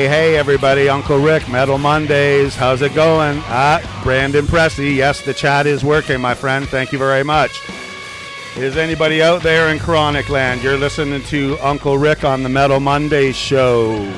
Hey, everybody, Uncle Rick, Metal Mondays. How's it going? Brandon Pressey. Yes, the chat is working, my friend. Thank you very much. Is anybody out there in Chronic Land? You're listening to Uncle Rick on the Metal Mondays show.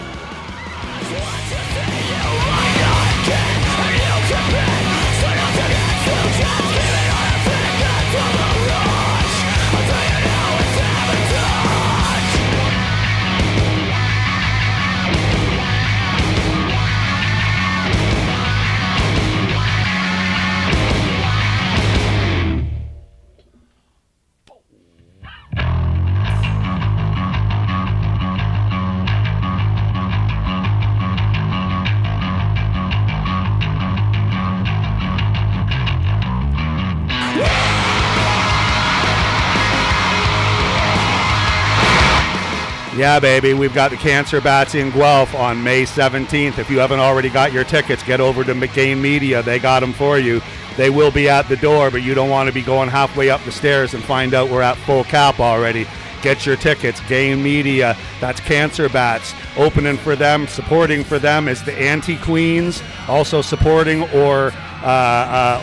Yeah, baby, we've got the Cancer Bats in Guelph on May 17th. If you haven't already got your tickets, get over to McGain Media. They got them for you. They will be at the door, but you don't want to be going halfway up the stairs and find out we're at full cap already. Get your tickets, Gain Media. That's Cancer Bats. Opening for them, supporting for them is the Anti-Queens. Also supporting or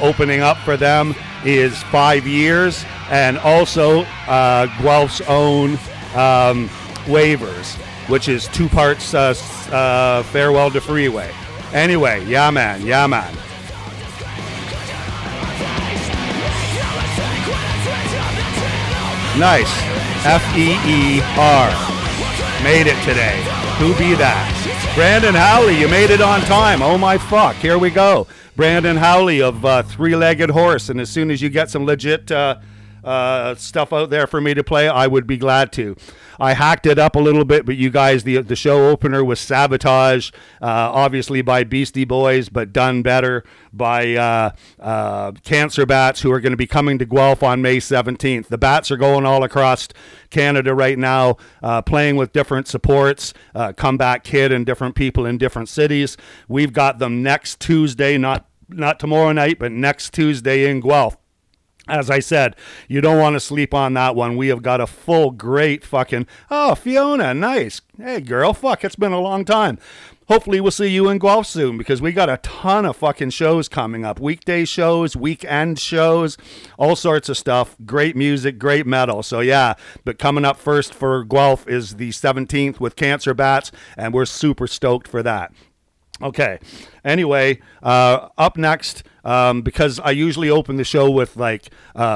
opening up for them is 5 Years. And also Guelph's own Waivers, which is 2 parts Farewell to Freeway. Anyway, yeah man. Nice. F-E-E-R. Made it today. Who be that? Brandon Howley, you made it on time. Oh my fuck, here we go. Brandon Howley of Three-Legged Horse, and as soon as you get some legit stuff out there for me to play, I would be glad to. I hacked it up a little bit, but you guys, the show opener was Sabotage, obviously by Beastie Boys, but done better by Cancer Bats, who are going to be coming to Guelph on May 17th. The Bats are going all across Canada right now, playing with different supports, Comeback Kid and different people in different cities. We've got them next Tuesday, not tomorrow night, but next Tuesday in Guelph. As I said, you don't want to sleep on that one. We have got a full, great fucking... Oh, Fiona, nice. Hey, girl, fuck, it's been a long time. Hopefully we'll see you in Guelph soon, because we got a ton of fucking shows coming up. Weekday shows, weekend shows, all sorts of stuff. Great music, great metal. So, yeah, but coming up first for Guelph is the 17th with Cancer Bats, and we're super stoked for that. Okay, anyway, up next... because I usually open the show with like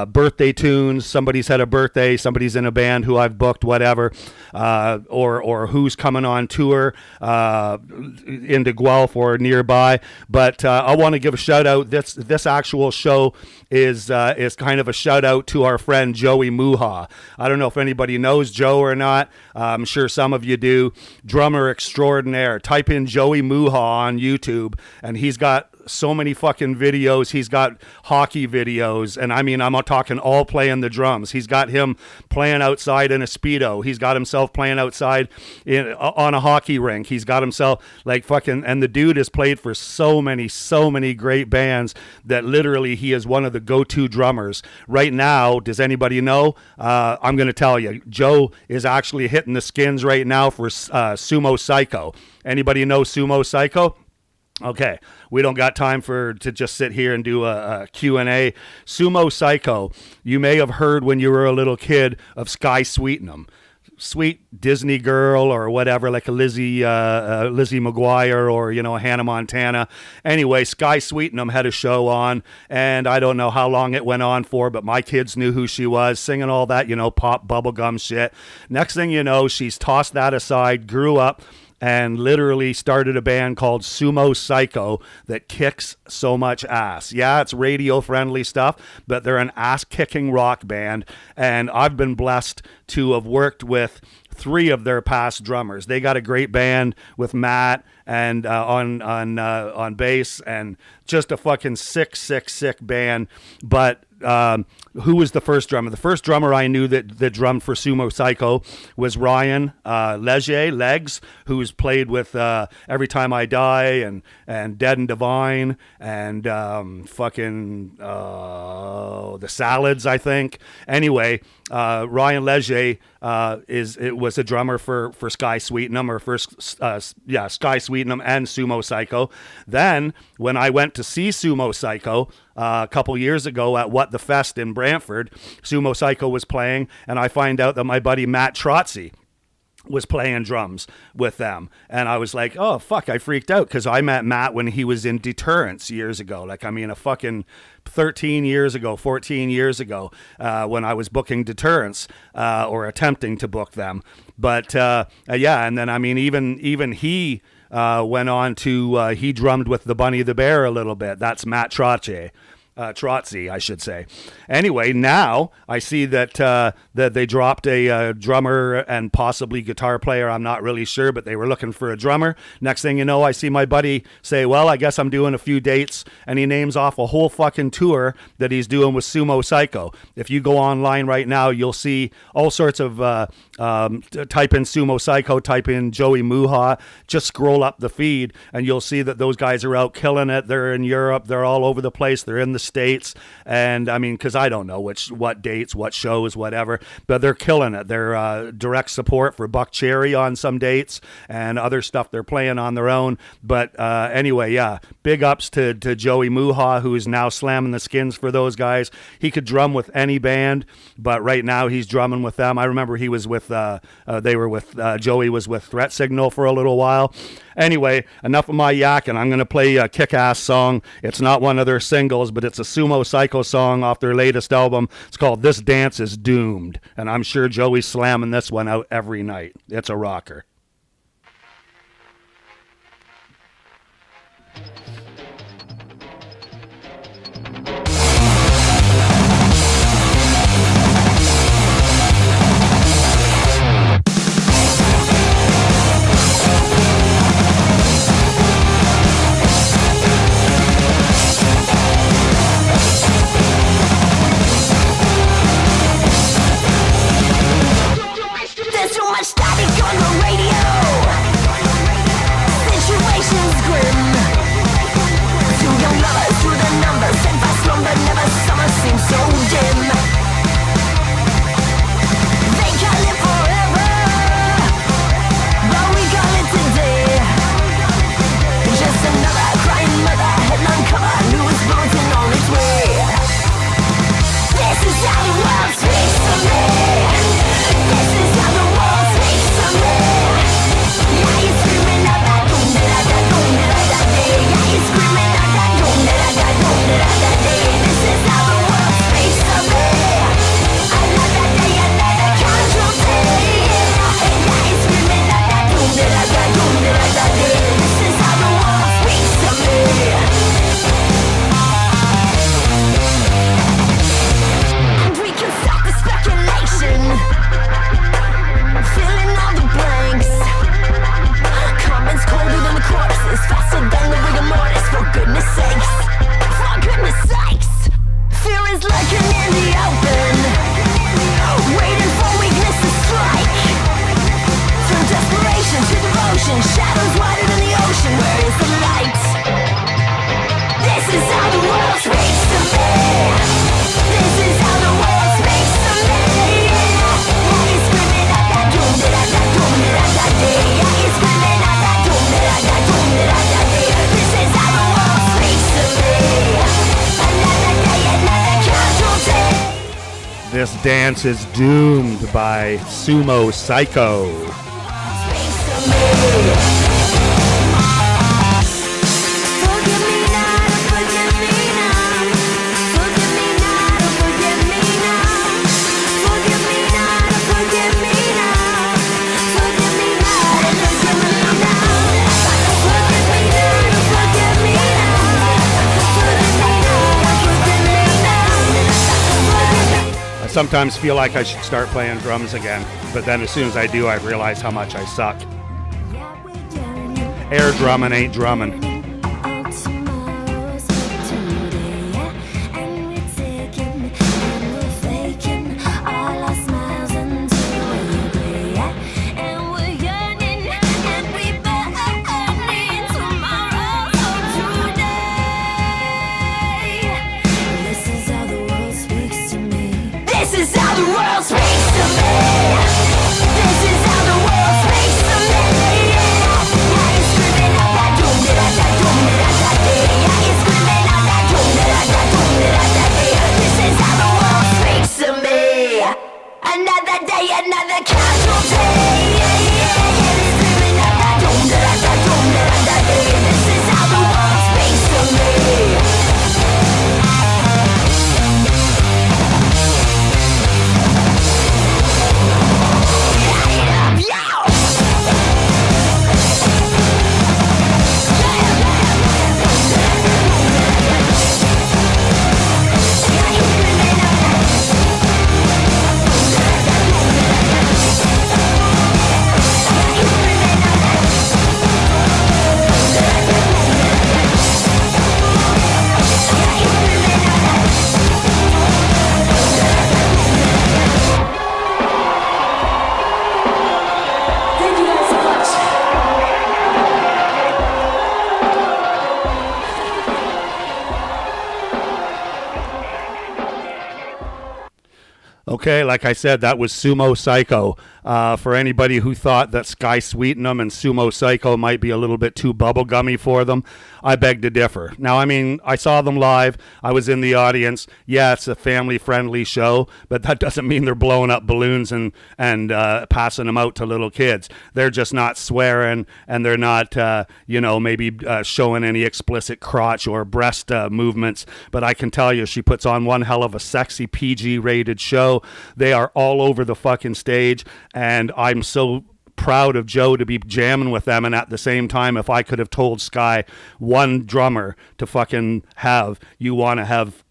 birthday tunes. Somebody's had a birthday, somebody's in a band who I've booked, whatever, or who's coming on tour into Guelph or nearby. But I want to give a shout out. This actual show is kind of a shout out to our friend Joey Muha. I don't know if anybody knows Joe or not. I'm sure some of you do. Drummer extraordinaire. Type in Joey Muha on YouTube, and he's got so many fucking videos. He's got hockey videos, and I mean, I'm not talking all playing the drums. He's got him playing outside in a Speedo. He's got himself playing outside on a hockey rink. He's got himself like fucking, and the dude has played for so many great bands that literally he is one of the go-to drummers. Right now, does anybody know? I'm going to tell you, Joe is actually hitting the skins right now for Sumo Psycho. Anybody know Sumo Psycho? Okay, we don't got time to just sit here and do a Q&A. Sumo Psycho, you may have heard when you were a little kid of Sky Sweetnam. Sweet Disney girl or whatever, like a Lizzie McGuire or, you know, Hannah Montana. Anyway, Sky Sweetnam had a show on, and I don't know how long it went on for, but my kids knew who she was, singing all that, you know, pop bubblegum shit. Next thing you know, she's tossed that aside, grew up, and literally started a band called Sumo Psycho that kicks so much ass. Yeah, it's radio-friendly stuff, but they're an ass-kicking rock band, and I've been blessed to have worked with 3 of their past drummers. They got a great band with Matt and on bass, and just a fucking sick band. But who was the first drummer? The first drummer I knew that drummed for Sumo Psycho was Ryan Legs, who's played with Every Time I Die and Dead and Divine and the Salads, I think. Anyway, Ryan Leger was a drummer for Sky Sweetenham, or first Sky Sweetenham and Sumo Psycho. Then when I went to see Sumo Psycho a couple years ago at What the Fest in Brantford, Sumo Psycho was playing, and I find out that my buddy Matt Trotzy was playing drums with them, and I was like, oh fuck, I freaked out because I met Matt when he was in Deterrence years ago, like, I mean, a fucking 14 years ago when I was booking Deterrence or attempting to book them. But yeah, and then I mean, even he went on to he drummed with the Bunny the Bear a little bit. That's Matt Trotsy, I should say. Anyway, now I see that that they dropped a drummer and possibly guitar player. I'm not really sure, but they were looking for a drummer. Next thing you know, I see my buddy say, well, I guess I'm doing a few dates, and he names off a whole fucking tour that he's doing with Sumo Psycho. If you go online right now, you'll see all sorts of type in Sumo Psycho, type in Joey Muha, just scroll up the feed, and you'll see that those guys are out killing it. They're in Europe, they're all over the place, they're in the States, and I mean, because I don't know what dates, what shows, whatever, but they're killing it. They're direct support for Buck Cherry on some dates, and other stuff they're playing on their own. But anyway, yeah, big ups to Joey Muha, who is now slamming the skins for those guys. He could drum with any band, but right now he's drumming with them. I remember he was with Joey was with Threat Signal for a little while. Anyway, enough of my yakking. I'm going to play a kick-ass song. It's not one of their singles, but it's a Sumo Psycho song off their latest album. It's called This Dance is Doomed, and I'm sure Joey's slamming this one out every night. It's a rocker. There's too much static on the radio. Situation's grim. Through your lovers, through the numbers, and fast slumber, never summer seems so dim. They call it forever, but we call it today. Just another crying mother, headline cover, newest bulletin on its way. This is how the world speaks to me. This is how the world speaks to me. Yeah, you're screaming out that boom da da da boom da da da day. Yeah, you're screaming out that boom da da da boom da da da day. This is how the world speaks to me. Another day, another casualty. Yeah, you're screaming out that boom da da da boom da da da day. This is how the world speaks to me. And we can stop the speculation, filling all the blanks. Comments colder than the corpses, faster than the rigor mortis. For goodness sakes, for goodness sakes. Fear is lurking in the open, waiting for weakness to strike. From desperation to devotion, shadows wider than the ocean. Where is the light? This is how the world speaks to me. This is how the world speaks to me. Yeah, you're screaming at that doom da da da doom da da da day. Yeah, you're screaming at that doom da da da doom da da da day. This is how the world speaks to me. Another day, another casualty. This Dance is Doomed by Sumo Psycho. Speaks to me. Forgive me now, forgive me now. Forgive me now, forgive me now. Forgive me now, forgive me now. Forgive me now, forgive me now. sometimes feel like I should start playing drums again, but then as soon as I do, I realize how much I suck. Air drumming ain't drumming. Another day, another casualty. This is how the world speaks to me. Okay, like I said, that was Sumo Psycho. For anybody who thought that Sky Sweetenham and Sumo Psycho might be a little bit too bubblegummy for them, I beg to differ. Now, I mean, I saw them live. I was in the audience. Yeah, it's a family-friendly show, but that doesn't mean they're blowing up balloons and passing them out to little kids. They're just not swearing, and they're not, maybe showing any explicit crotch or breast movements. But I can tell you, she puts on one hell of a sexy PG-rated show. They are all over the fucking stage, and I'm so proud of Joe to be jamming with them. And at the same time, if I could have told Sky one drummer to fucking have, you want to have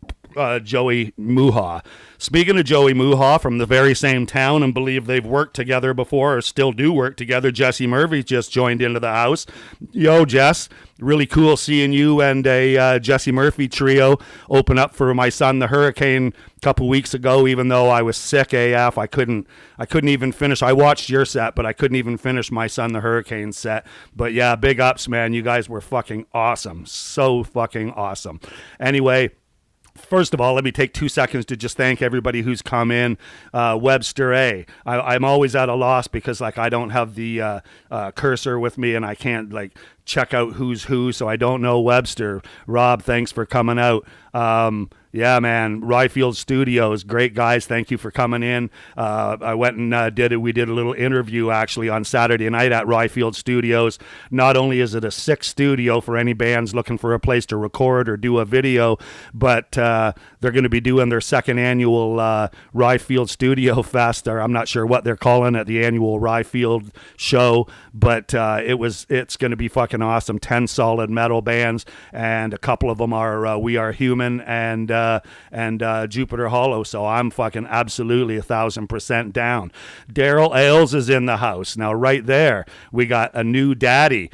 Joey Muha. Speaking of Joey Muha, from the very same town, and believe they've worked together before or still do work together, Jesse Murphy just joined into the house. Yo, Jess, really cool seeing you and a Jesse Murphy trio open up for my son the Hurricane a couple weeks ago. Even though I was sick AF, I couldn't even finish. I watched your set, but I couldn't even finish my son the Hurricane set. But yeah, big ups, man. You guys were fucking awesome. So fucking awesome. Anyway, first of all, let me take 2 seconds to just thank everybody who's come in. Webster A. I'm always at a loss because I don't have the cursor with me and I can't check out who's who, so I don't know Webster. Rob, thanks for coming out. Yeah, man, Ryfield Studios, great guys. Thank you for coming in. I went and we did a little interview actually on Saturday night at Ryfield Studios. Not only is it a sick studio for any bands looking for a place to record or do a video, but they're going to be doing their second annual Ryfield Studio Fest, or I'm not sure what they're calling it, the annual Ryfield show, but it's going to be fucking awesome. 10 solid metal bands, and a couple of them are We Are Human and Jupiter Hollow, so I'm fucking absolutely 1,000% down. Daryl Ailes is in the house. Now right there, we got a new daddy.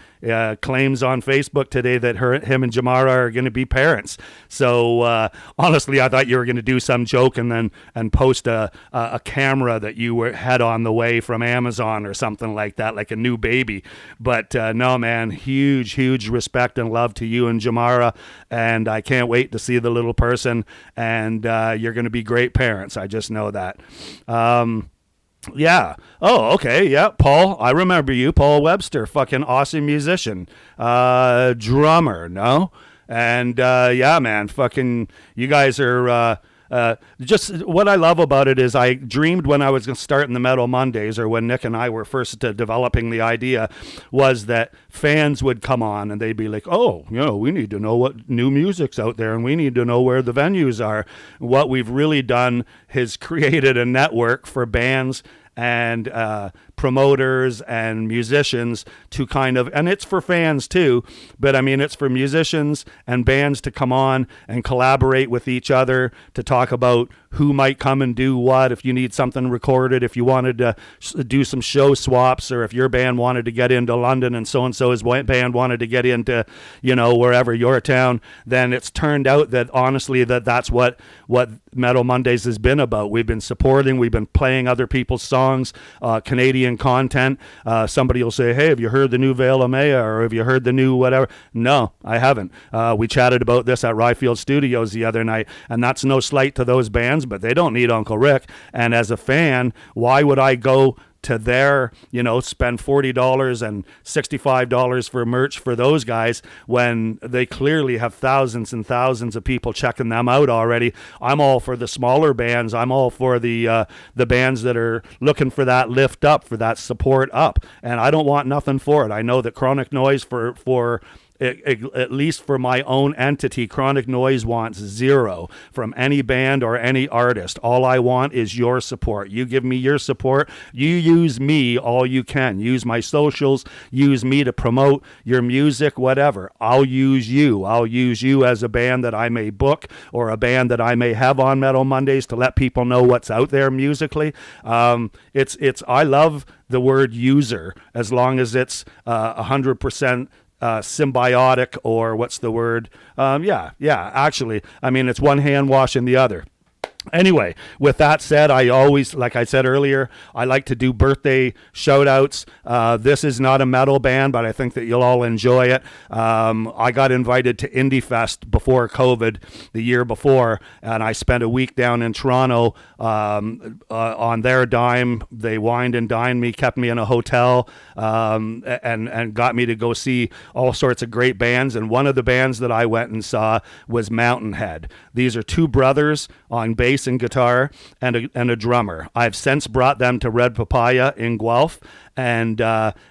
Claims on Facebook today that him and Jamara are going to be parents. So honestly, I thought you were going to do some joke and post a camera that you had on the way from Amazon or something like that, like a new baby. But no, man, huge respect and love to you and Jamara, and I can't wait to see the little person. And you're going to be great parents. I just know that. Yeah. Oh, okay. Yeah. Paul, I remember you. Paul Webster, fucking awesome musician. Drummer, no? And yeah, man, fucking, you guys are just what I love about it is I dreamed when I was going to start in the Metal Mondays, or when Nick and I were first developing the idea, was that fans would come on and they'd be like, oh, we need to know what new music's out there and we need to know where the venues are. What we've really done is created a network for bands and promoters and musicians to kind of, and it's for fans too, but I mean, it's for musicians and bands to come on and collaborate with each other to talk about who might come and do what, if you need something recorded, if you wanted to do some show swaps, or if your band wanted to get into London and so-and-so's band wanted to get into, wherever your town, then it's turned out that honestly that's what Metal Mondays has been about. We've been supporting, we've been playing other people's songs, Canadian content. Somebody will say, hey, have you heard the new Veil of Maya, or have you heard the new whatever? No, I haven't. We chatted about this at Ryfield Studios the other night, and that's no slight to those bands, but they don't need Unkle Rick. And as a fan, why would I go to their, spend $40 and $65 for merch for those guys when they clearly have thousands and thousands of people checking them out already? I'm all for the smaller bands. I'm all for the bands that are looking for that lift up, for that support up. And I don't want nothing for it. I know that Chronic Noise for at least for my own entity, Chronic Noise wants zero from any band or any artist. All I want is your support. You give me your support. You use me all you can. Use my socials. Use me to promote your music, whatever. I'll use you. I'll use you as a band that I may book, or a band that I may have on Metal Mondays to let people know what's out there musically. I love the word user, as long as it's 100% symbiotic, or what's the word? Actually, I mean, it's one hand washing the other. Anyway, with that said, I always, like I said earlier, I like to do birthday shout-outs. This is not a metal band, but I think that you'll all enjoy it. I got invited to Indie Fest before COVID, the year before, and I spent a week down in Toronto on their dime. They wined and dined me, kept me in a hotel, and got me to go see all sorts of great bands. And one of the bands that I went and saw was Mountainhead. These are two brothers on bass and guitar and a drummer. I've since brought them to Red Papaya in Guelph, and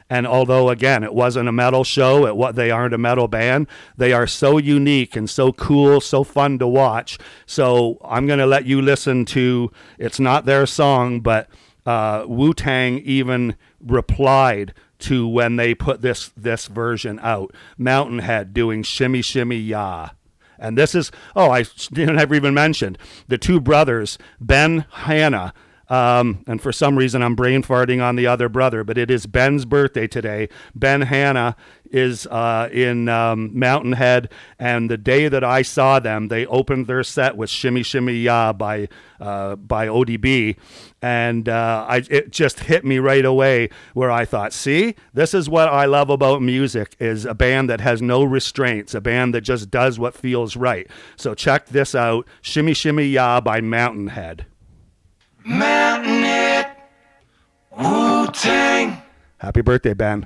although again it wasn't a metal show, they aren't a metal band, they are so unique and so cool, so fun to watch. So I'm going to let you listen to, it's not their song, but Wu-Tang even replied to when they put this version out. Mountainhead doing Shimmy Shimmy Ya. And this is, I didn't ever even mentioned the two brothers, Ben Hanna, and for some reason I'm brain farting on the other brother, but it is Ben's birthday today. Ben Hanna is in Mountainhead, and the day that I saw them, they opened their set with Shimmy Shimmy Ya by ODB, and it just hit me right away, where I thought, see, this is what I love about music, is a band that has no restraints, a band that just does what feels right. So check this out, Shimmy Shimmy Ya by Mountainhead. Mountainhead, Wu-Tang. Happy birthday, Ben.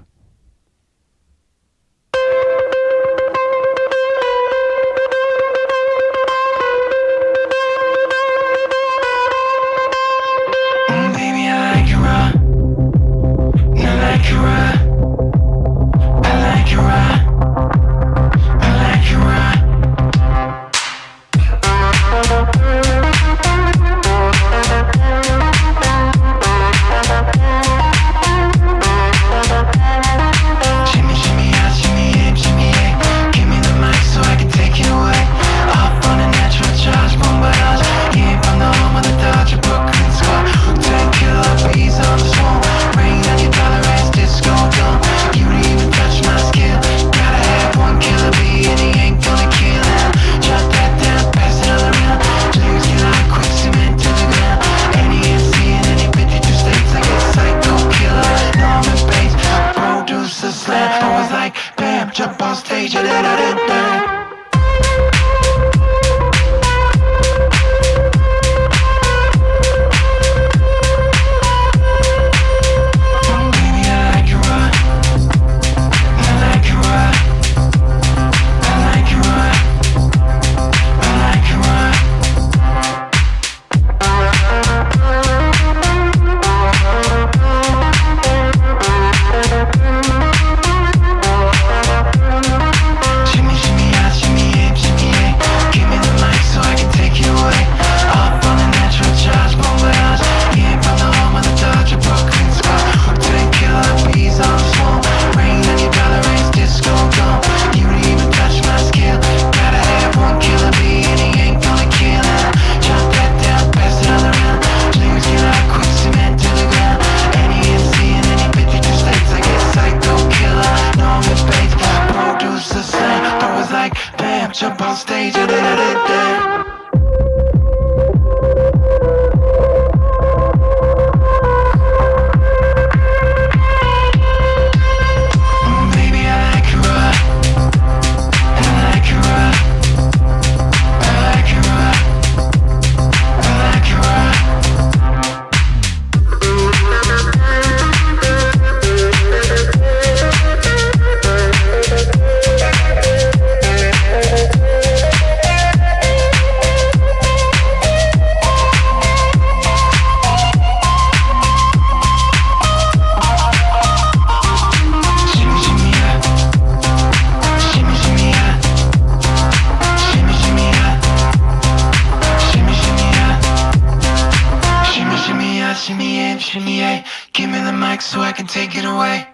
mic so I can take it away.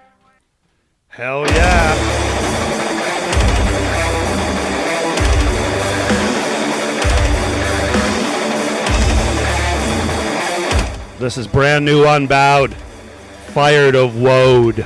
Hell yeah. This is brand new Unbowed, Fired of Woad.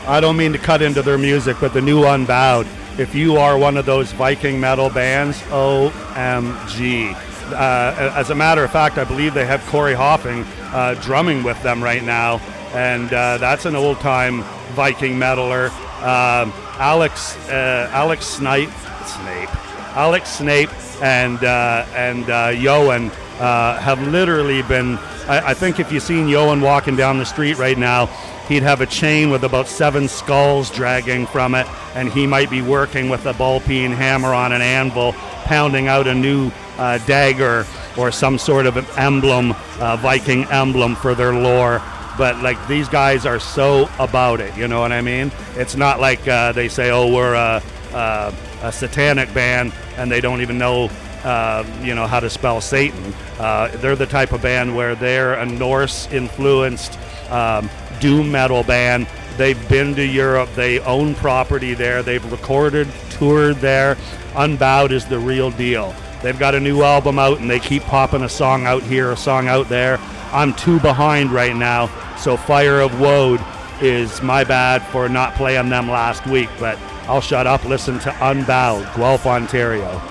I don't mean to cut into their music, but the new Unbowed, if you are one of those Viking metal bands, OMG. As a matter of fact, I believe they have Corey Hoffing drumming with them right now, and that's an old-time Viking metaler. Alex Snape and Yoan have literally been, I think if you've seen Yoan walking down the street right now, he'd have a chain with about 7 skulls dragging from it, and he might be working with a ball-peen hammer on an anvil, pounding out a new dagger or some sort of an emblem, Viking emblem for their lore. But like, these guys are so about it, you know what I mean? It's not like they say, oh, we're a satanic band, and they don't even know how to spell Satan. They're the type of band where they're a Norse-influenced doom metal band. They've been to Europe. They own property there. They've recorded, toured there. Unbowed is the real deal. They've got a new album out, and they keep popping a song out here, a song out there. I'm 2 behind right now, so Fire of Woad is my bad for not playing them last week, but I'll shut up. Listen to Unbowed, Guelph, Ontario.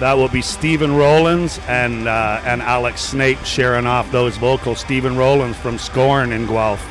That will be Stephen Rowlands and Alex Snape sharing off those vocals. Stephen Rowlands from Scorn in Guelph.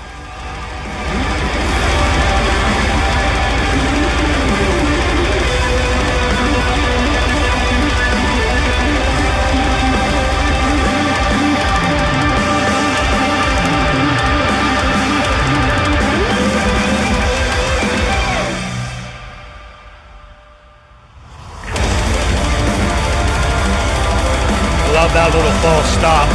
Love that little false stop.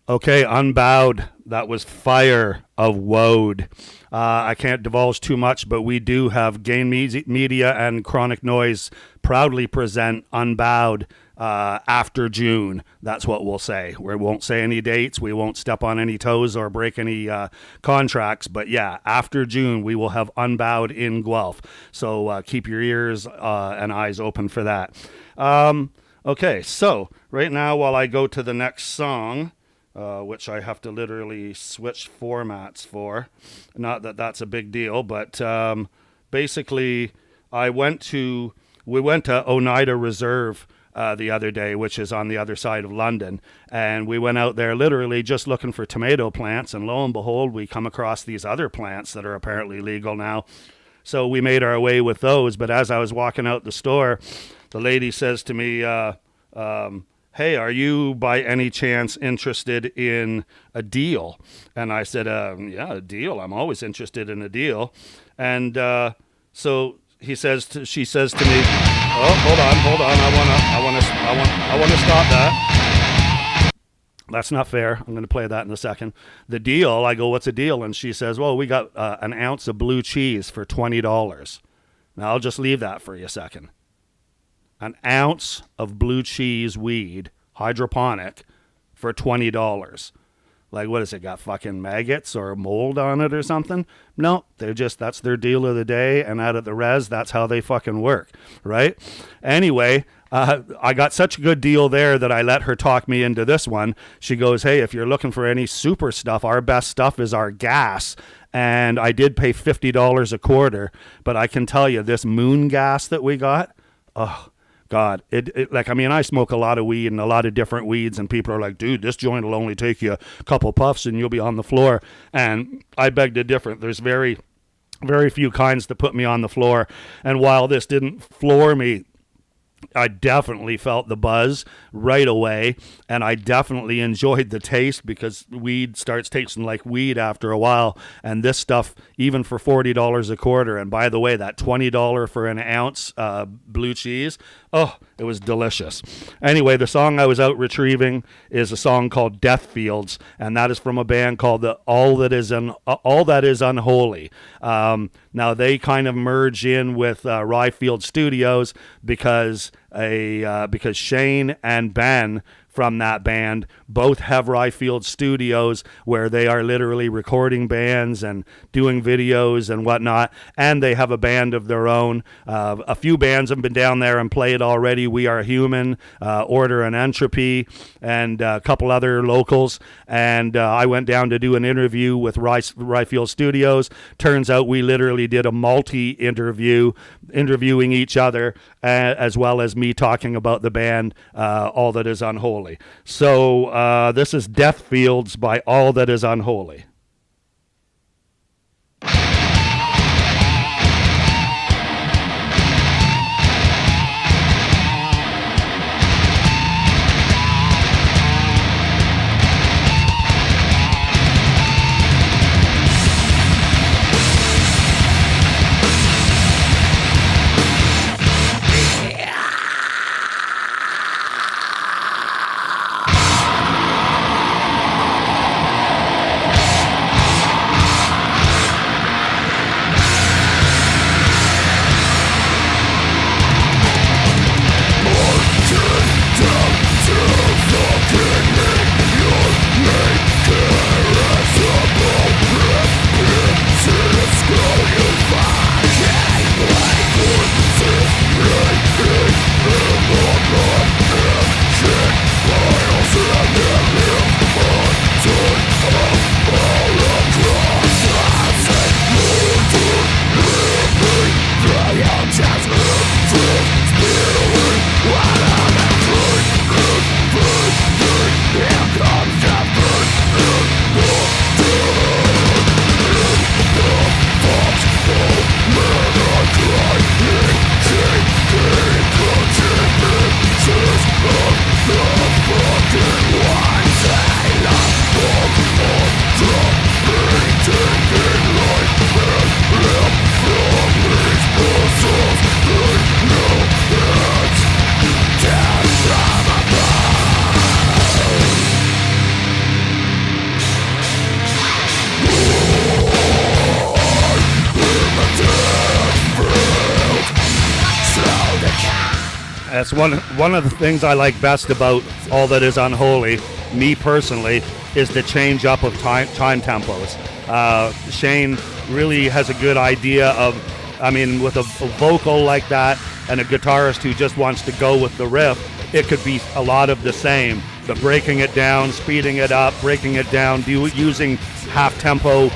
Okay, Unbowed. That was Fire of Woad. I can't divulge too much, but we do have Gain Media and Chronic Noise proudly present Unbowed after June. That's what we'll say. We won't say any dates. We won't step on any toes or break any contracts. But yeah, after June, we will have Unbowed in Guelph. So keep your ears and eyes open for that. Okay, so right now, while I go to the next song, which I have to literally switch formats for. Not that that's a big deal, but basically we went to Oneida Reserve the other day, which is on the other side of London. And we went out there literally just looking for tomato plants. And lo and behold, we come across these other plants that are apparently legal now. So we made our way with those. But as I was walking out the store, the lady says to me, hey, are you by any chance interested in a deal? And I said, yeah, a deal. I'm always interested in a deal. And so she says to me, oh, hold on. I want to stop that. That's not fair. I'm going to play that in a second. The deal, I go, what's a deal? And she says, well, we got an ounce of blue cheese for $20. Now, I'll just leave that for you a second. An ounce of blue cheese weed, hydroponic, for $20. Like, what is it, got fucking maggots or mold on it or something? No, that's their deal of the day, and out at the res, that's how they fucking work, right? Anyway, I got such a good deal there that I let her talk me into this one. She goes, hey, if you're looking for any super stuff, our best stuff is our gas. And I did pay $50 a quarter, but I can tell you, this moon gas that we got, oh, God, I smoke a lot of weed and a lot of different weeds, and people are like, dude, this joint will only take you a couple puffs and you'll be on the floor. And I beg to differ. There's very, very few kinds that put me on the floor. And while this didn't floor me, I definitely felt the buzz right away, and I definitely enjoyed the taste, because weed starts tasting like weed after a while, and this stuff, even for $40 a quarter, and by the way, that $20 for an ounce blue cheese, oh, it was delicious. Anyway, the song I was out retrieving is a song called Death Fields, and that is from a band called All That Is Unholy. Now, they kind of merge in with Ryefield Studios because Shane and Ben from that band both have Ryefield Studios, where they are literally recording bands and doing videos and whatnot, and they have a band of their own. A few bands have been down there and played already. We Are Human, Order and Entropy, and a couple other locals, and I went down to do an interview with Ryefield Studios. Turns out we literally did a multi-interview, interviewing each other, as well as me talking about the band All That Is Unholy. So this is Death Fields by All That Is Unholy. That's one of the things I like best about All That Is Unholy, me personally, is the change up of time tempos. Shane really has a good idea of, I mean, with a vocal like that and a guitarist who just wants to go with the riff, it could be a lot of the same, but breaking it down, speeding it up, breaking it down, using half-tempo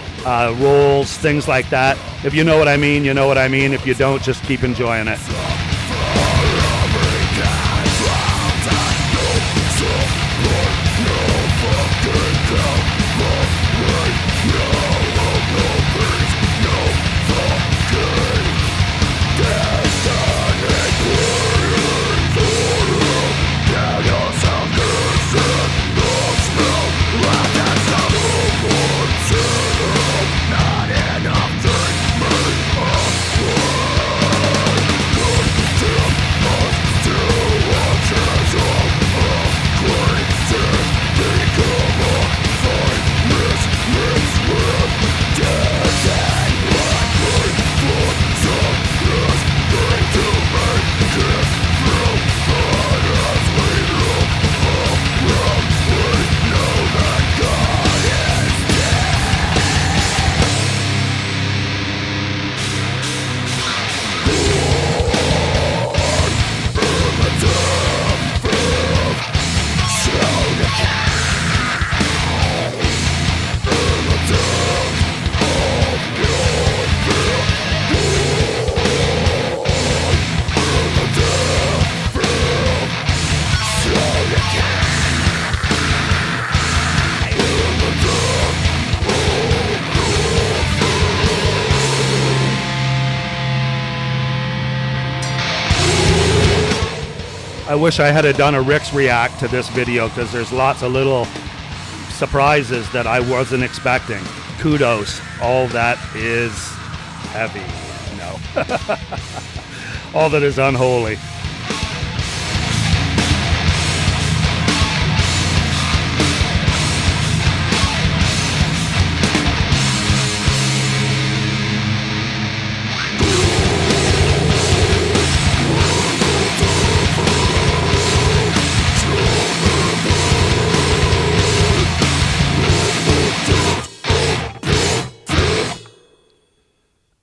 rolls, things like that. If you know what I mean, you know what I mean. If you don't, just keep enjoying it. I wish I had done a Rick's react to this video because there's lots of little surprises that I wasn't expecting. Kudos. All that is heavy. No. All That Is Unholy.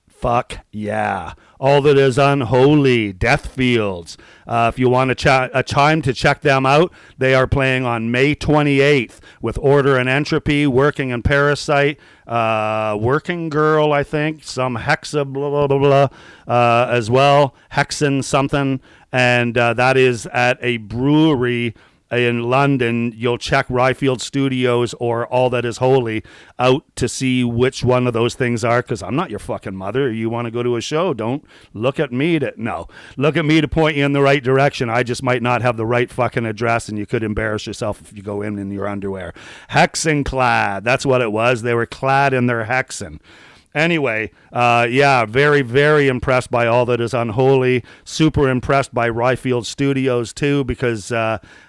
Fuck yeah. All That Is Unholy, Deathfields. If you want a time to check them out, they are playing on May 28th with Order and Entropy, Working and Parasite, Working Girl, I think, some Hexa, blah, blah, blah, blah, as well, Hexen something, and that is at a brewery in London. You'll check Ryfield Studios or All That Is Holy out to see which one of those things are, because I'm not your fucking mother. You want to go to a show, don't look at me to point you in the right direction. I just might not have the right fucking address, and you could embarrass yourself if you go in your underwear. Hexen clad, that's what it was. They were clad in their Hexen. Anyway, yeah, very, very impressed by All That Is Unholy. Super impressed by Ryfield Studios, too, because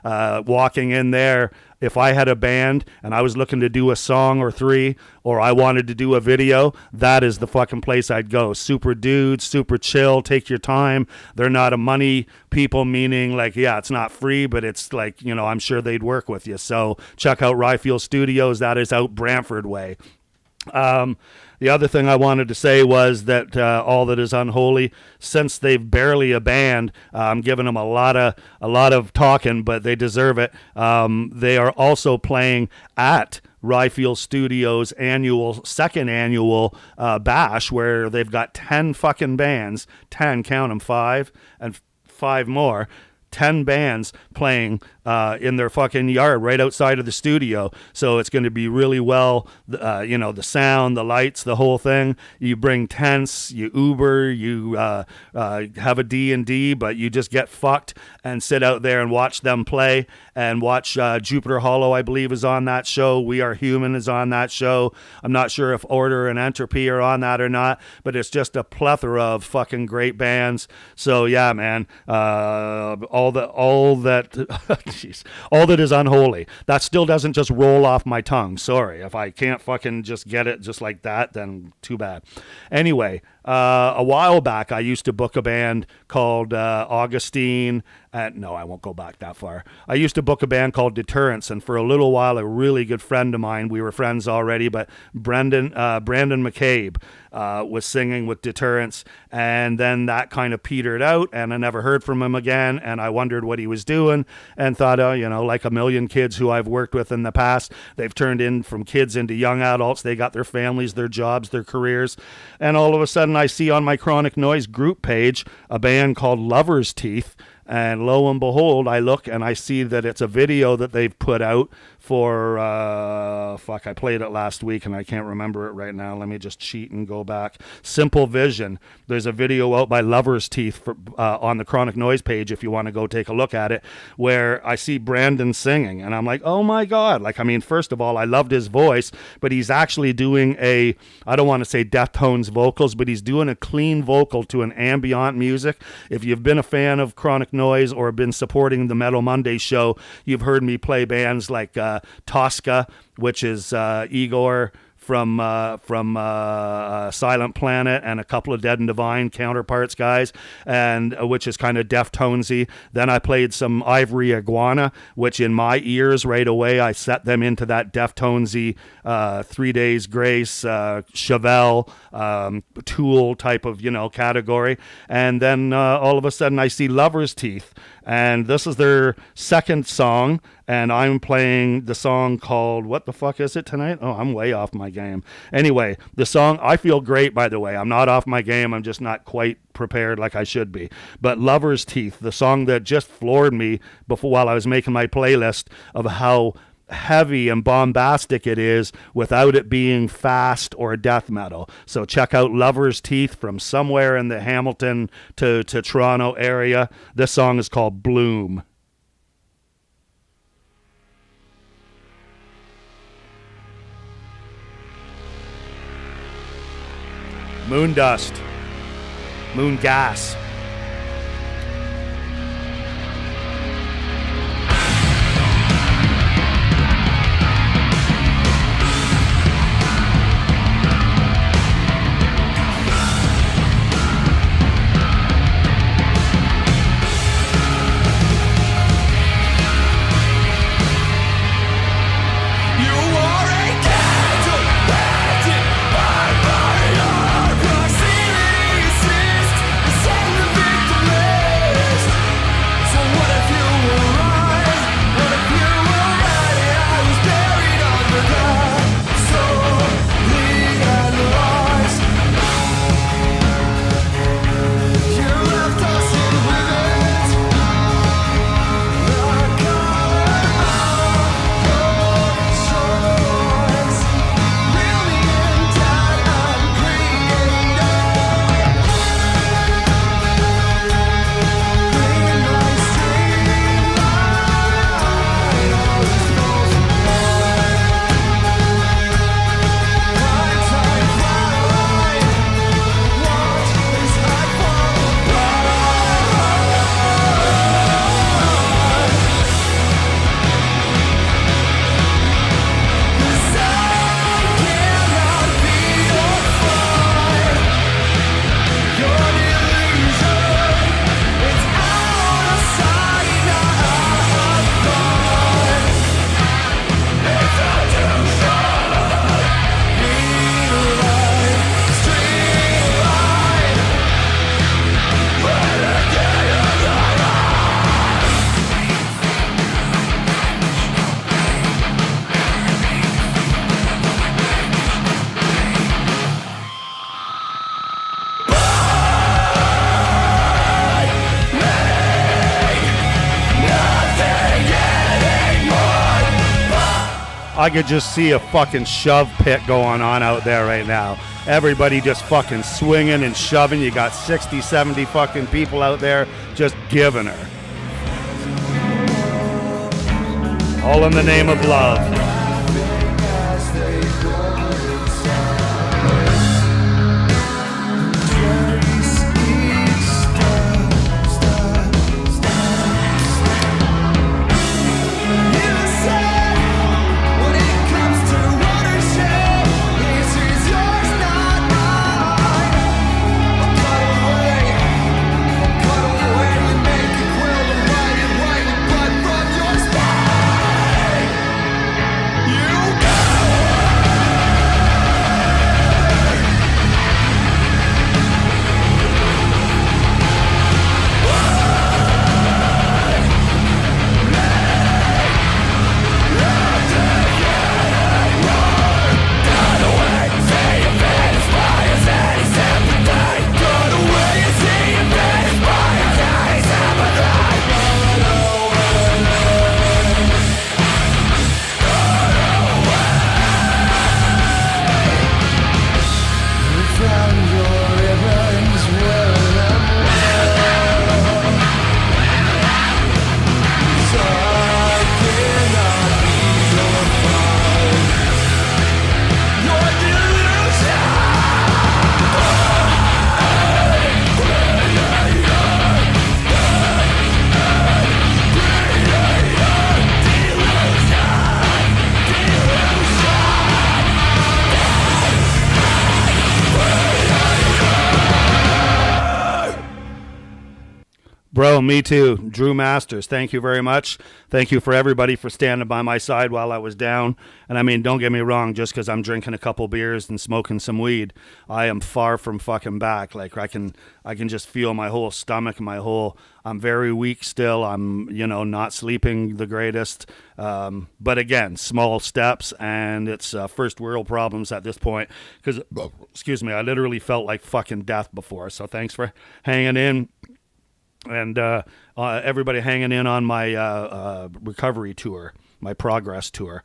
walking in there, if I had a band and I was looking to do a song or three, or I wanted to do a video, that is the fucking place I'd go. Super dudes, super chill, take your time. They're not a money people, meaning like, yeah, it's not free, but it's like, you know, I'm sure they'd work with you. So check out Ryfield Studios. That is out Brantford way. The other thing I wanted to say was that All That Is Unholy, since they've barely a band, I'm giving them a lot of talking, but they deserve it. They are also playing at Ryfield Studios' second annual bash, where they've got 10 fucking bands, 10, count them, 5 and 5 more. 10 bands playing in their fucking yard right outside of the studio. So it's going to be really well, you know, the sound, the lights, the whole thing. You bring tents, you Uber, you have a D&D, but you just get fucked and sit out there and watch them play, and watch Jupiter Hollow, I believe, is on that show. We Are Human is on that show. I'm not sure if Order and Entropy are on that or not, but it's just a plethora of fucking great bands. So yeah, man, all that is unholy. That still doesn't just roll off my tongue. Sorry. If I can't fucking just get it just like that, then too bad. Anyway, a while back, I used to book a band called Augustine No, I won't go back that far. I used to book a band called Deterrence, and for a little while, a really good friend of mine, we were friends already, but Brandon McCabe was singing with Deterrence, and then that kind of petered out, and I never heard from him again, and I wondered what he was doing, and thought, oh, you know, like a million kids who I've worked with in the past, they've turned in from kids into young adults, they got their families, their jobs, their careers, and all of a sudden I see on my Chronic Noise group page a band called Lover's Teeth. And lo and behold, I look and I see that it's a video that they've put out for, I played it last week and I can't remember it right now. Let me just cheat and go back. Simple Vision. There's a video out by Lover's Teeth on the Chronic Noise page if you want to go take a look at it, where I see Brandon singing. And I'm like, oh my God. Like, I mean, first of all, I loved his voice, but he's actually doing I don't want to say Deftones vocals, but he's doing a clean vocal to an ambient music. If you've been a fan of Chronic Noise or been supporting the Metal Monday show, you've heard me play bands like Tosca, which is Igor from Silent Planet, and a couple of Dead and Divine counterparts guys, and which is kind of Deftonesy. Then I played some Ivory Iguana, which in my ears right away I set them into that Deftonesy 3 Days Grace, Chevelle, Tool type of, you know, category. And then all of a sudden I see Lover's Teeth, and this is their second song, and I'm playing the song called, what the fuck is it tonight? Oh, I'm way off my game. Anyway, the song, I feel great, by the way. I'm not off my game. I'm just not quite prepared like I should be. But Lover's Teeth, the song that just floored me while I was making my playlist of how heavy and bombastic it is without it being fast or death metal. So check out Lover's Teeth from somewhere in the Hamilton to Toronto area. This song is called Bloom. Moon dust. Moon gas. I could just see a fucking shove pit going on out there right now. Everybody just fucking swinging and shoving. You got 60, 70 fucking people out there just giving her. All in the name of love. Bro, me too. Drew Masters, thank you very much. Thank you for everybody for standing by my side while I was down. And I mean, don't get me wrong, just because I'm drinking a couple beers and smoking some weed, I am far from fucking back. Like I can just feel my whole stomach, I'm very weak still. I'm, not sleeping the greatest. But again, small steps, and it's first world problems at this point. Because, excuse me, I literally felt like fucking death before. So thanks for hanging in. And everybody hanging in on my recovery tour, my progress tour.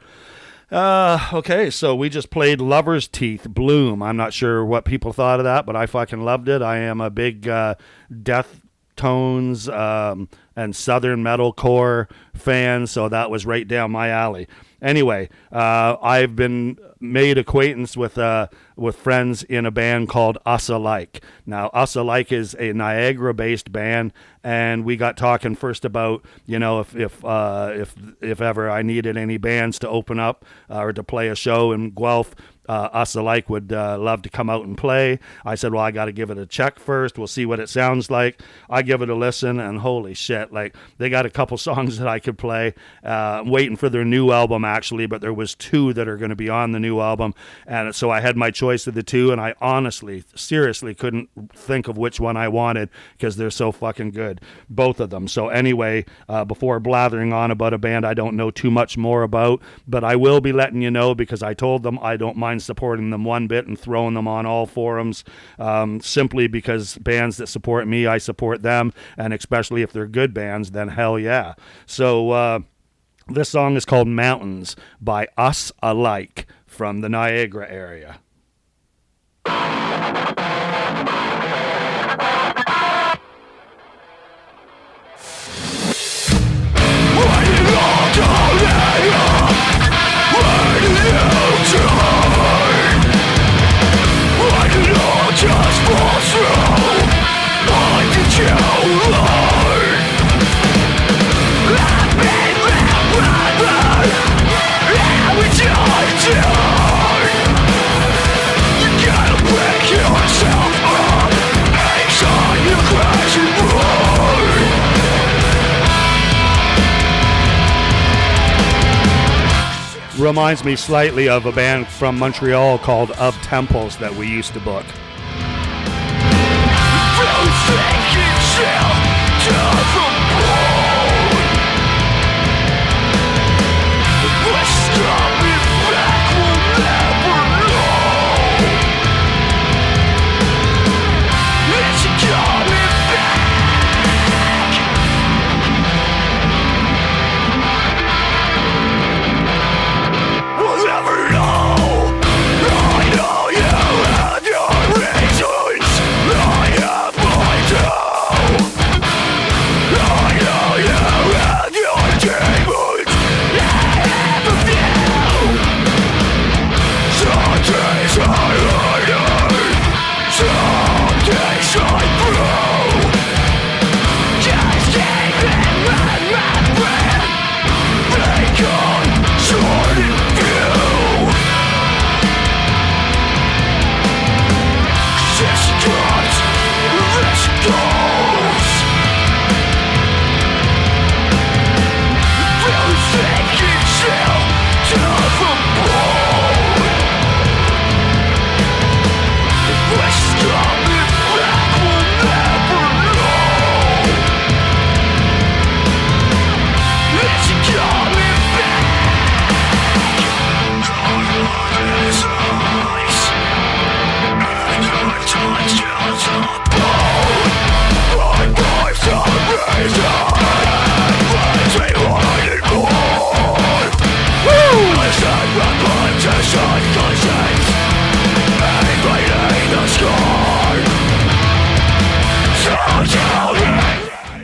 Okay, so we just played Lover's Teeth, Bloom. I'm not sure what people thought of that, but I fucking loved it. I am a big death tones and southern metalcore fan, so that was right down my alley. Anyway, I've been made acquaintance with friends in a band called Us Alike. Now, Us Alike is a Niagara-based band, and we got talking first about, if ever I needed any bands to open up or to play a show in Guelph. Us Alike would love to come out and play. I said, well, I got to give it a check first. We'll see what it sounds like. I give it a listen, and holy shit, like they got a couple songs that I could play. I'm waiting for their new album, actually, but there was 2 that are going to be on the new album, and so I had my choice of the 2, and I honestly, seriously couldn't think of which one I wanted because they're so fucking good, both of them. So anyway, before blathering on about a band I don't know too much more about, but I will be letting you know because I told them I don't mind supporting them one bit and throwing them on all forums, simply because bands that support me, I support them, and especially if they're good bands, then hell yeah. So this song is called Mountains by Us Alike from the Niagara area. Just fall through like the children. I've been there, and we just you gotta pick yourself up, aches on your crashing road. Reminds me slightly of a band from Montreal called Of Temples that we used to book.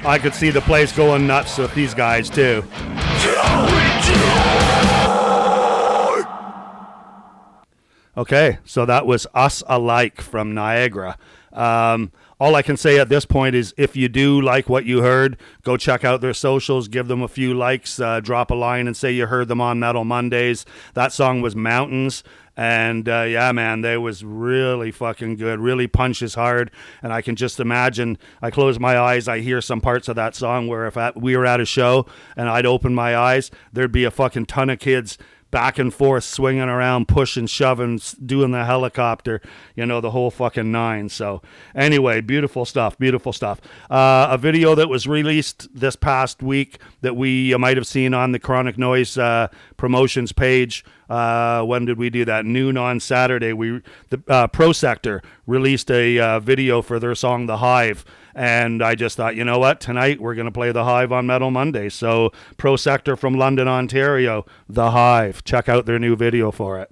I could see the place going nuts with these guys too. Okay, so that was Us Alike from Niagara. All I can say at this point is if you do like what you heard, go check out their socials, give them a few likes, drop a line and say you heard them on Metal Mondays. That song was Mountains, And yeah, man, they was really fucking good, really punches hard. And I can just imagine, I close my eyes, I hear some parts of that song where if we were at a show and I'd open my eyes, there'd be a fucking ton of kids back and forth, swinging around, pushing, shoving, doing the helicopter, the whole fucking nine. So anyway, beautiful stuff, beautiful stuff. A video that was released this past week that we might have seen on the Chronic Noise promotions page. When did we do that? Noon on Saturday. The Pro Sector released a video for their song The Hive. And I just thought, you know what? Tonight we're going to play The Hive on Metal Monday. So Pro Sector from London, Ontario, The Hive. Check out their new video for it.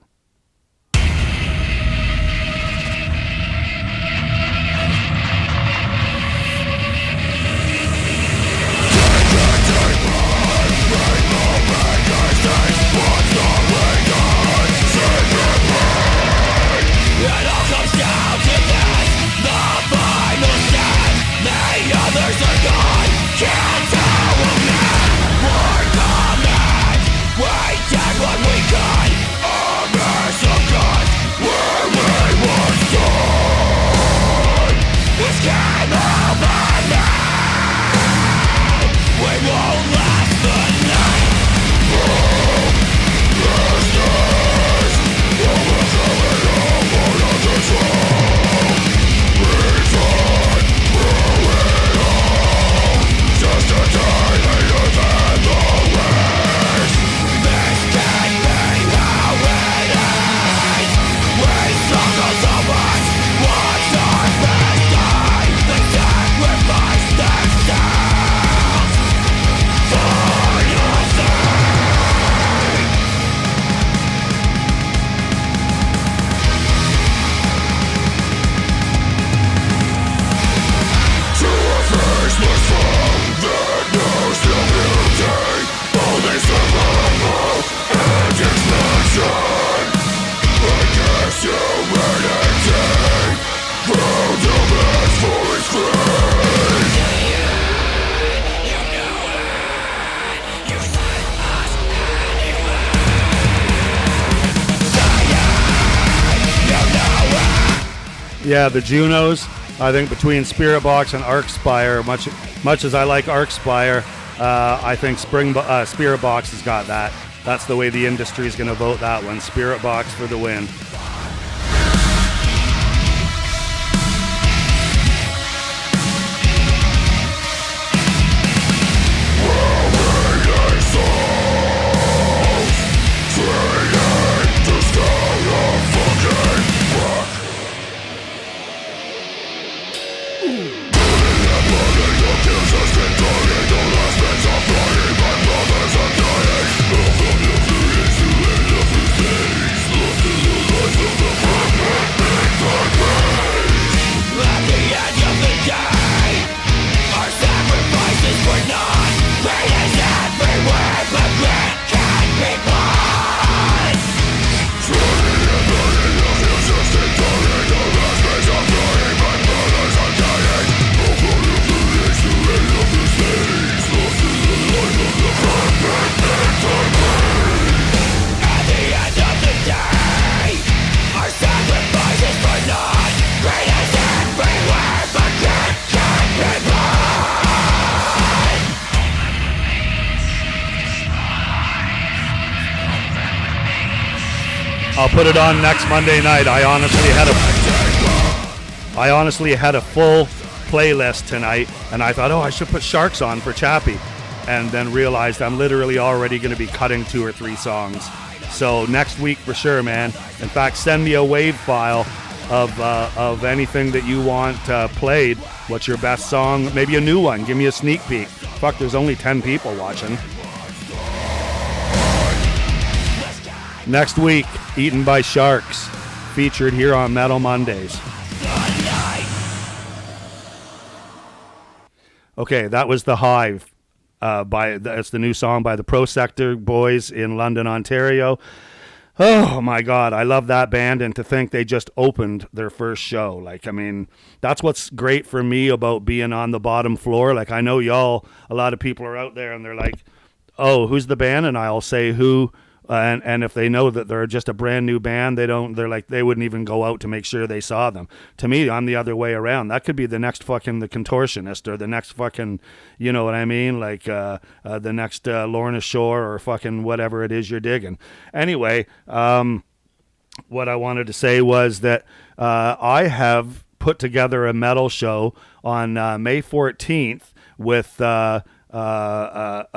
It all comes down to this, the final stand. The others are gone, can't tell them that. We're coming, we did what we could. A mess of guns, where we were stood. It's game over now. We won't last the night. Yeah, the Junos, I think between Spirit Box and Arcspire, much as I like Arcspire, I think Spirit Box has got that. That's the way the industry is going to vote that one. Spirit Box for the win. I'll put it on next Monday night. I honestly had a full playlist tonight, and I thought, I should put Sharks on for Chappie, and then realized I'm literally already going to be cutting 2 or 3 songs. So next week for sure, man. In fact, send me a wave file of anything that you want played. What's your best song? Maybe a new one. Give me a sneak peek. Fuck, there's only 10 people watching. Next week, Eaten by Sharks, featured here on Metal Mondays. Okay, that was The Hive. That's the new song by the Pro Sector boys in London, Ontario. Oh my God, I love that band, and to think they just opened their first show. Like, I mean, that's what's great for me about being on the bottom floor. Like, I know y'all, a lot of people are out there and they're like, oh, who's the band? And I'll say who and if they know that they're just a brand new band, they wouldn't even go out to make sure they saw them. To me, I'm the other way around. That could be the next fucking The Contortionist, or the next fucking, you know what I mean? Like, the next Lorna Shore, or fucking whatever it is you're digging. Anyway, what I wanted to say was that I have put together a metal show on May 14th with a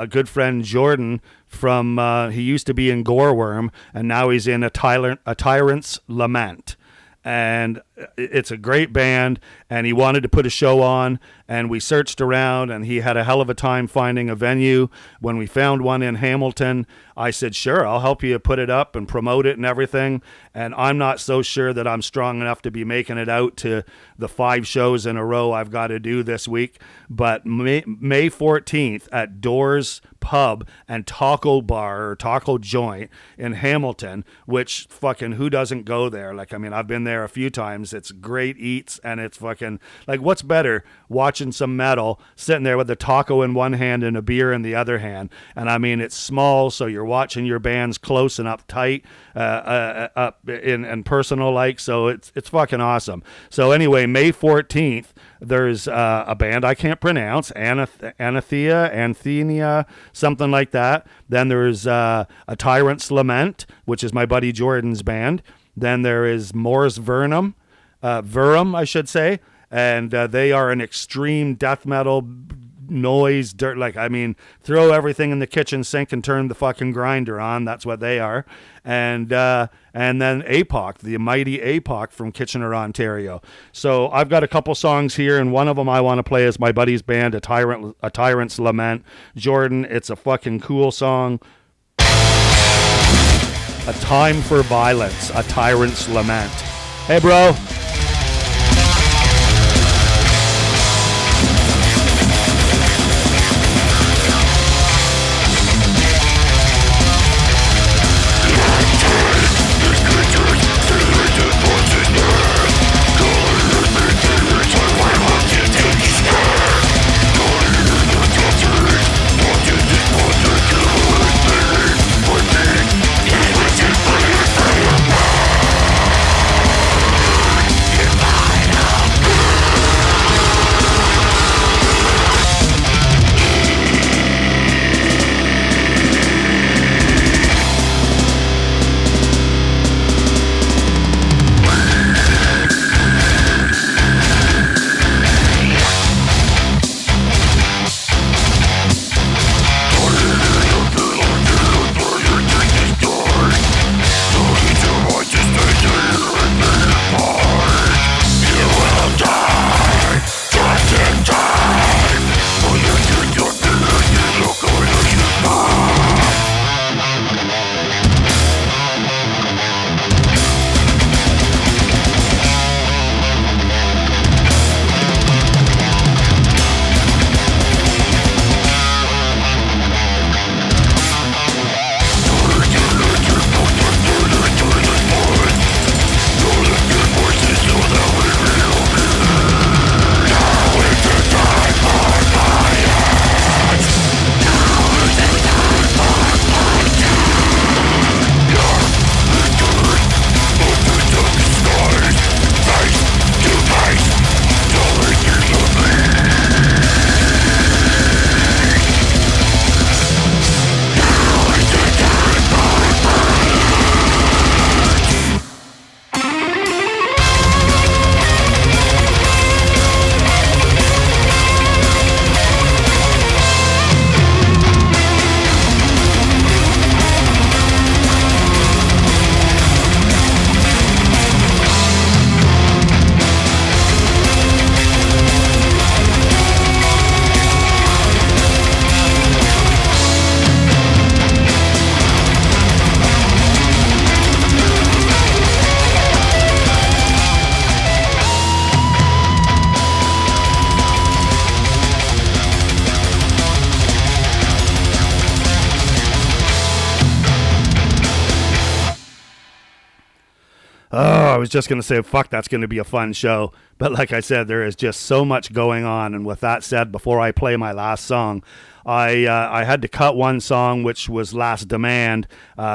good friend, Jordan, from he used to be in Goreworm, and now he's in a Tyrant's Lament. And it's a great band, and he wanted to put a show on, and we searched around, and he had a hell of a time finding a venue. When we found one in Hamilton, I said, sure, I'll help you put it up and promote it and everything. And I'm not so sure that I'm strong enough to be making it out to the 5 shows in a row I've got to do this week. But May 14th at Doors Pub and Taco Bar, or Taco Joint in Hamilton, which fucking, who doesn't go there? Like, I mean, I've been there a few times. It's great eats, and it's fucking, like, what's better, watching some metal, sitting there with a taco in one hand and a beer in the other hand. And I mean, it's small, so you're watching your bands close and up tight, up in personal, like, so it's fucking awesome. So anyway, May 14th, there's a band I can't pronounce, Anthenia, something like that. Then there's a Tyrant's Lament, which is my buddy Jordan's band. Then there is Morris Verum, I should say, and they are an extreme death metal, noise, dirt, like, I mean, throw everything in the kitchen sink and turn the fucking grinder on. That's what they are. And then APOC, the mighty APOC from Kitchener, Ontario. So I've got a couple songs here, and one of them I want to play is my buddy's band, a Tyrant's Lament. Jordan, it's a fucking cool song. A Time for Violence, a Tyrant's Lament. Hey, bro. Yeah. was just going to say, fuck, that's going to be a fun show. But like I said, there is just so much going on. And with that said, before I play my last song, I had to cut one song, which was Last Demand.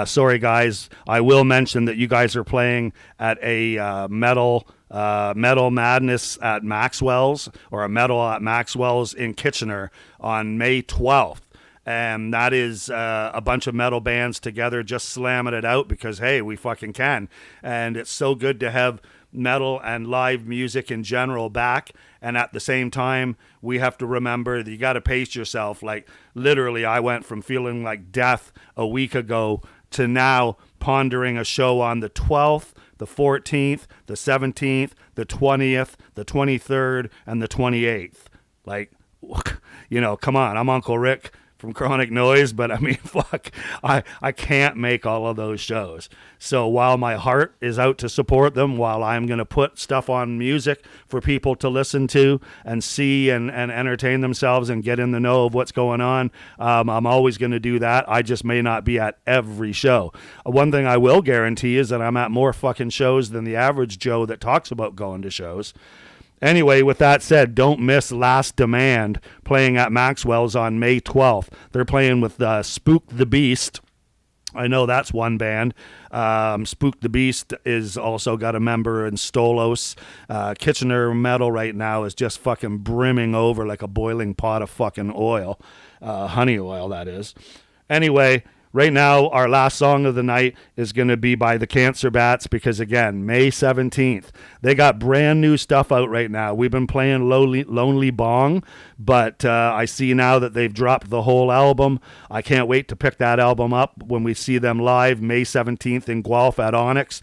Sorry, guys. I will mention that you guys are playing at a Metal Madness at Maxwell's, or a Metal at Maxwell's in Kitchener on May 12th. And that is a bunch of metal bands together just slamming it out because, hey, we fucking can. And it's so good to have metal and live music in general back. And at the same time, we have to remember that you got to pace yourself. Like, literally, I went from feeling like death a week ago to now pondering a show on the 12th, the 14th, the 17th, the 20th, the 23rd, and the 28th. Like, you know, come on, I'm Unkle Rick from Chronic Noise, but I mean, fuck, I can't make all of those shows. So while my heart is out to support them, while I'm going to put stuff on music for people to listen to and see and entertain themselves and get in the know of what's going on, I'm always going to do that. I just may not be at every show. One thing I will guarantee is that I'm at more fucking shows than the average Joe that talks about going to shows. Anyway, with that said, don't miss Last Demand playing at Maxwell's on May 12th. They're playing with Spook the Beast. I know that's one band. Spook the Beast is also got a member in Stolos. Kitchener metal right now is just fucking brimming over like a boiling pot of fucking oil. Honey oil, that is. Anyway, right now, our last song of the night is going to be by the Cancer Bats because, again, May 17th. They got brand new stuff out right now. We've been playing Lonely Bong, but I see now that they've dropped the whole album. I can't wait to pick that album up when we see them live May 17th in Guelph at Onyx.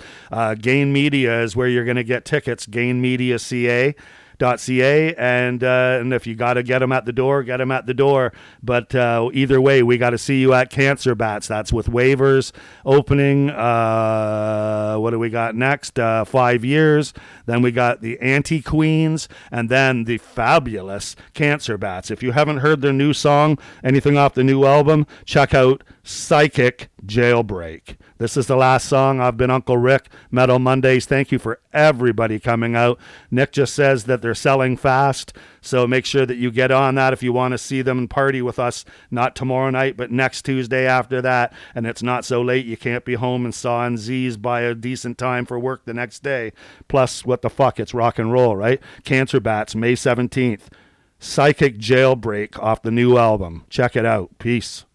Gain Media is where you're going to get tickets, gainmediaca.ca. And if you got to get them at the door, get them at the door. But either way, we got to see you at Cancer Bats. That's with Waivers opening. What do we got next? 5 years. Then we got the Anti-Queens, and then the fabulous Cancer Bats. If you haven't heard their new song, anything off the new album, check out Psychic Jailbreak. This is the last song. I've been Unkle Rick, Metal Mondays. Thank you for everybody coming out. Nick just says that they're selling fast, so make sure that you get on that if you want to see them and party with us, not tomorrow night, but next Tuesday after that. And it's not so late you can't be home and sawing Z's by a decent time for work the next day. Plus, what the fuck, it's rock and roll, right? Cancer Bats, May 17th. Psychic Jailbreak off the new album. Check it out. Peace.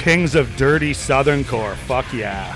Kings of Dirty Southern Core. Fuck yeah.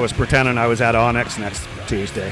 was pretending I was at Onyx next Tuesday.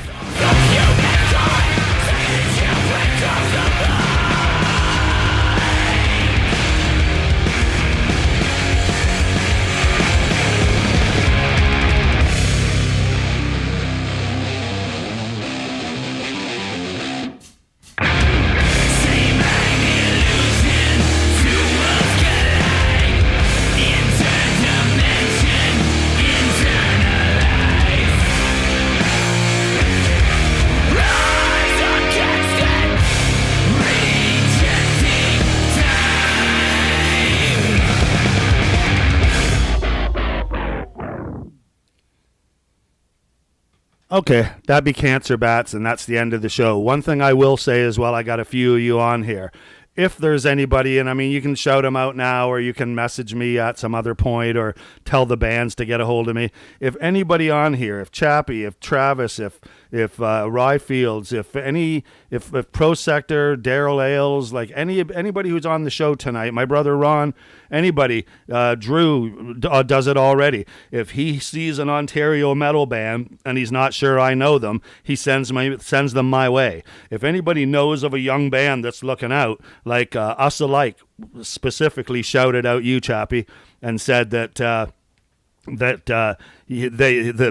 Okay, that'd be Cancer Bats, and that's the end of the show. One thing I will say as well, I got a few of you on here. If there's anybody, and I mean, you can shout them out now, or you can message me at some other point, or tell the bands to get a hold of me. If anybody on here, if Chappie, if Travis, if Rye Fields, if Pro Sector, Daryl Ailes, like anybody who's on the show tonight, my brother Ron, anybody, Drew does it already. If he sees an Ontario metal band and he's not sure I know them, he sends them my way. If anybody knows of a young band that's looking out, like Us Alike specifically shouted out you, Chappie, and said that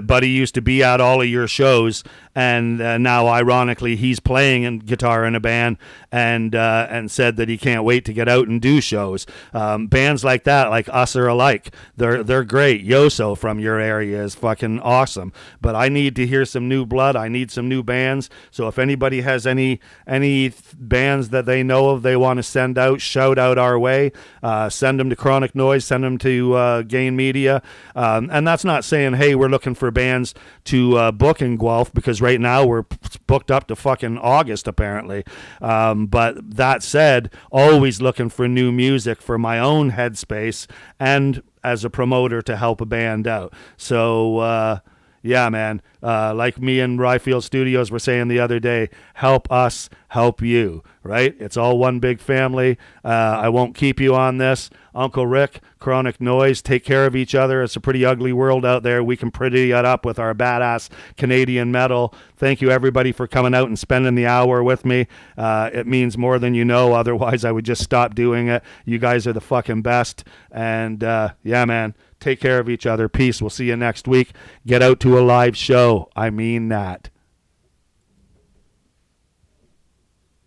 Buddy used to be at all of your shows, and now ironically he's playing in guitar in a band, and said that he can't wait to get out and do shows. Bands like that, like Us or Alike, they're great. Yoso from your area is fucking awesome, but I need to hear some new blood. I need some new bands. So if anybody has any bands that they know of they want to send out, shout out our way. Send them to Chronic Noise, send them to Gain Media, and that's not saying, hey, we're looking for bands to book in Guelph, because right now we're booked up to fucking August apparently. But that said, always looking for new music for my own headspace and as a promoter to help a band out. So yeah, man, like me and Ryfield Studios were saying the other day, help us help you, right? It's all one big family. I won't keep you on this. Unkle Rick, Chronic Noise, take care of each other. It's a pretty ugly world out there. We can pretty it up with our badass Canadian metal. Thank you, everybody, for coming out and spending the hour with me. It means more than you know. Otherwise, I would just stop doing it. You guys are the fucking best. And yeah, man, take care of each other. Peace. We'll see you next week. Get out to a live show. I mean that.